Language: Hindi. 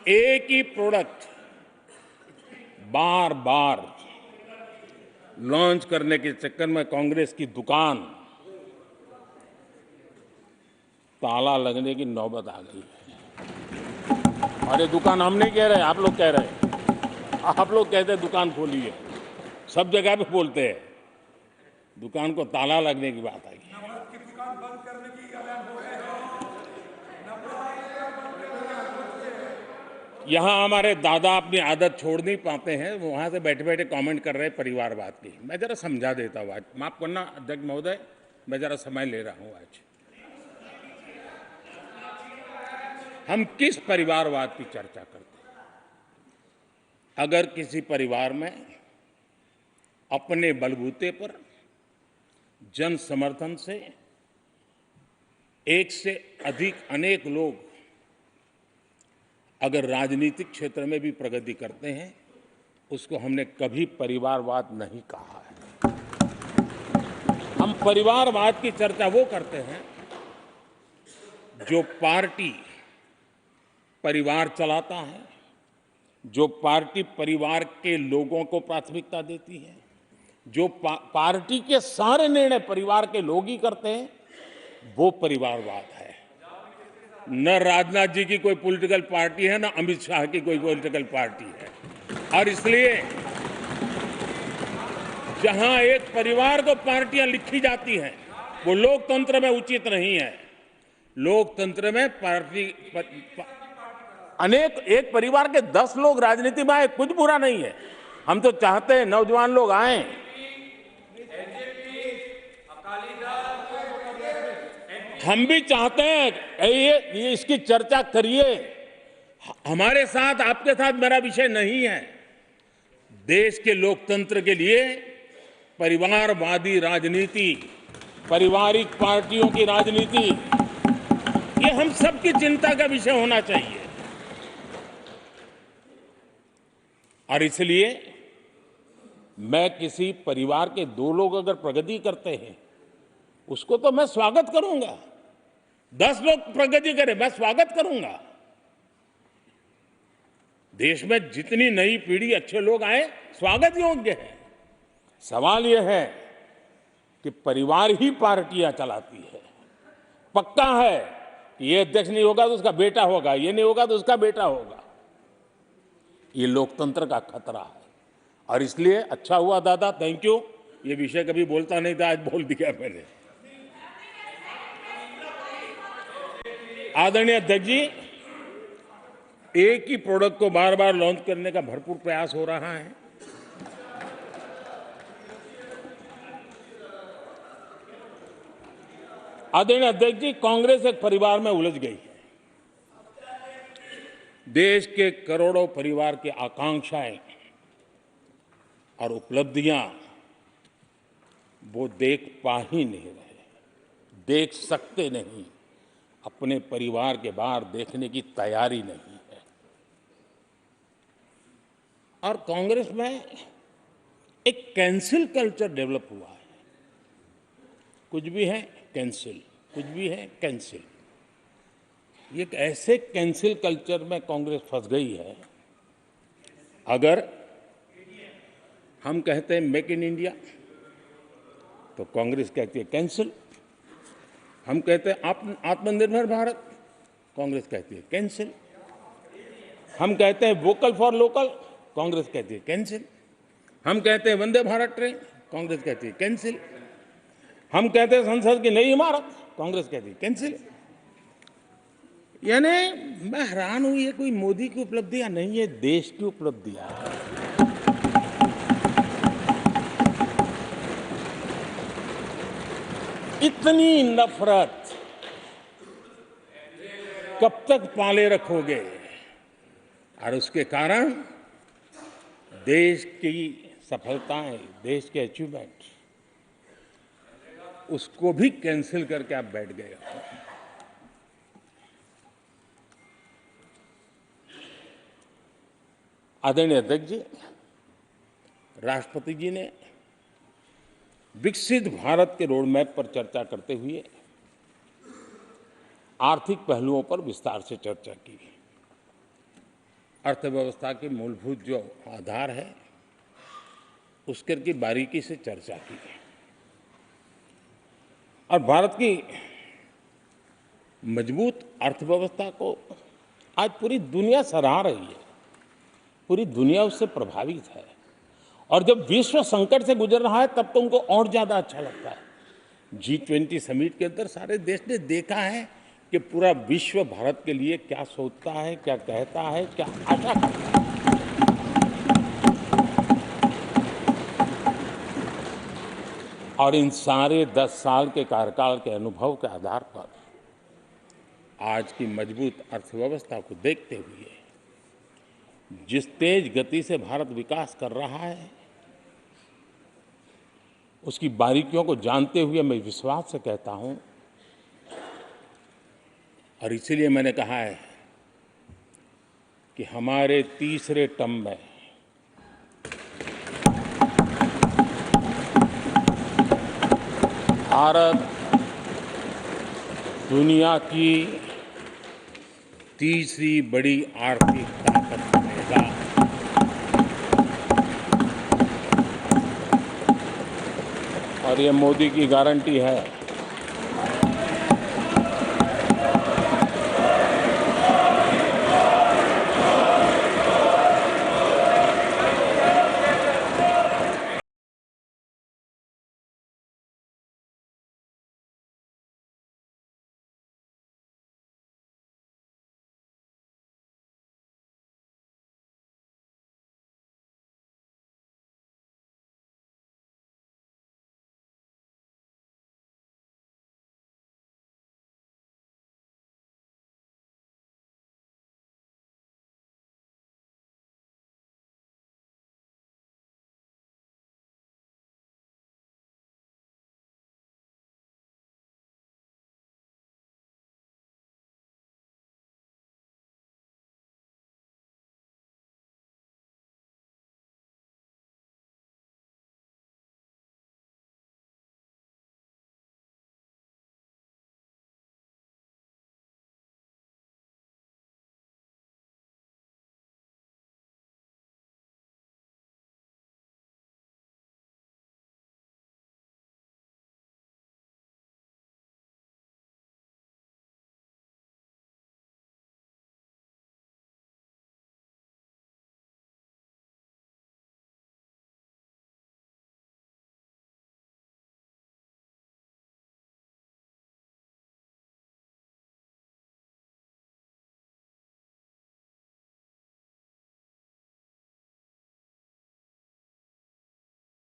एक ही प्रोडक्ट बार बार लॉन्च करने के चक्कर में कांग्रेस की दुकान ताला लगने की नौबत आ गई है। और ये दुकान हम नहीं कह रहे, आप लोग कह रहे हैं। आप लोग कहते हैं दुकान खोलिए, सब जगह पे बोलते हैं, दुकान को ताला लगने की बात आई। यहाँ हमारे दादा अपनी आदत छोड़ नहीं पाते हैं, वो वहां से बैठे बैठे कमेंट कर रहे हैं परिवारवाद की। मैं जरा समझा देता हूँ, आज माफ करना अध्यक्ष महोदय, मैं जरा समय ले रहा हूँ। आज हम किस परिवारवाद की चर्चा करते हैं? अगर किसी परिवार में अपने बलबूते पर जन समर्थन से एक से अधिक अनेक लोग अगर राजनीतिक क्षेत्र में भी प्रगति करते हैं, उसको हमने कभी परिवारवाद नहीं कहा है। हम परिवारवाद की चर्चा वो करते हैं जो पार्टी परिवार चलाता है, जो पार्टी परिवार के लोगों को प्राथमिकता देती है, जो पार्टी के सारे निर्णय परिवार के लोग ही करते हैं, वो परिवारवाद है। न राजनाथ जी की कोई पॉलिटिकल पार्टी है, न अमित शाह की कोई पॉलिटिकल पार्टी है। और इसलिए जहां एक परिवार को पार्टियां लिखी जाती हैं, वो लोकतंत्र में उचित नहीं है। लोकतंत्र में पार्टी अनेक, एक परिवार के 10 लोग राजनीति में आए, कुछ बुरा नहीं है। हम तो चाहते हैं नौजवान लोग आए। हम भी चाहते हैं ये इसकी चर्चा करिए। हमारे साथ, आपके साथ मेरा विषय नहीं है। देश के लोकतंत्र के लिए परिवारवादी राजनीति, पारिवारिक पार्टियों की राजनीति, ये हम सबकी चिंता का विषय होना चाहिए। और इसलिए मैं किसी परिवार के 2 लोग अगर प्रगति करते हैं, उसको तो मैं स्वागत करूंगा। 10 लोग प्रगति करें, मैं स्वागत करूंगा। देश में जितनी नई पीढ़ी अच्छे लोग आए, स्वागत योग्य है। सवाल यह है कि परिवार ही पार्टियां चलाती है। पक्का है कि ये अध्यक्ष नहीं होगा तो उसका बेटा होगा, ये नहीं होगा तो उसका बेटा होगा। ये लोकतंत्र का खतरा है। और इसलिए अच्छा हुआ दादा, थैंक यू। ये विषय कभी बोलता नहीं था, आज बोल दिया मैंने। आदरणीय अध्यक्ष जी, एक ही प्रोडक्ट को बार बार लॉन्च करने का भरपूर प्रयास हो रहा है। आदरणीय अध्यक्ष जी, कांग्रेस एक परिवार में उलझ गई है। देश के करोड़ों परिवार की आकांक्षाएं और उपलब्धियां वो देख पा ही नहीं रहे, देख सकते नहीं। अपने परिवार के बाहर देखने की तैयारी नहीं है। और कांग्रेस में एक कैंसिल कल्चर डेवलप हुआ है। कुछ भी है कैंसिल, कुछ भी है कैंसिल। ये एक ऐसे कैंसिल कल्चर में कांग्रेस फंस गई है। अगर हम कहते हैं मेक इन इंडिया, तो कांग्रेस कहती है कैंसिल। हम कहते हैं आत्मनिर्भर भारत, कांग्रेस कहती है कैंसिल। हम कहते हैं वोकल फॉर लोकल, कांग्रेस कहती है कैंसिल। हम कहते हैं वंदे भारत ट्रेन, कांग्रेस कहती है कैंसिल। हम कहते हैं संसद की नई इमारत, कांग्रेस कहती है कैंसिल। यानी मैं हैरान हूं, ये कोई मोदी की उपलब्धियां नहीं है, देश की उपलब्धियां है। इतनी नफरत कब तक पाले रखोगे? और उसके कारण देश की सफलताएं, देश के अचीवमेंट, उसको भी कैंसिल करके आप बैठ गए हो। आदरणीय अध्यक्ष जी, राष्ट्रपति जी ने विकसित भारत के रोड मैप पर चर्चा करते हुए आर्थिक पहलुओं पर विस्तार से चर्चा की। अर्थव्यवस्था के मूलभूत जो आधार है उसके की बारीकी से चर्चा की और भारत की मजबूत अर्थव्यवस्था को आज पूरी दुनिया सराह रही है, पूरी दुनिया उससे प्रभावित है और जब विश्व संकट से गुजर रहा है तब तो उनको और ज्यादा अच्छा लगता है। G20 समिट के अंदर सारे देश ने देखा है कि पूरा विश्व भारत के लिए क्या सोचता है, क्या कहता है, क्या आशा करता है। और इन सारे 10 साल के कार्यकाल के अनुभव के आधार पर आज की मजबूत अर्थव्यवस्था को देखते हुए जिस तेज गति से भारत विकास कर रहा है उसकी बारीकियों को जानते हुए मैं विश्वास से कहता हूं और इसीलिए मैंने कहा है कि हमारे तीसरे टर्म में भारत दुनिया की तीसरी बड़ी आर्थिक ताकत बनेगा। और ये मोदी की गारंटी है।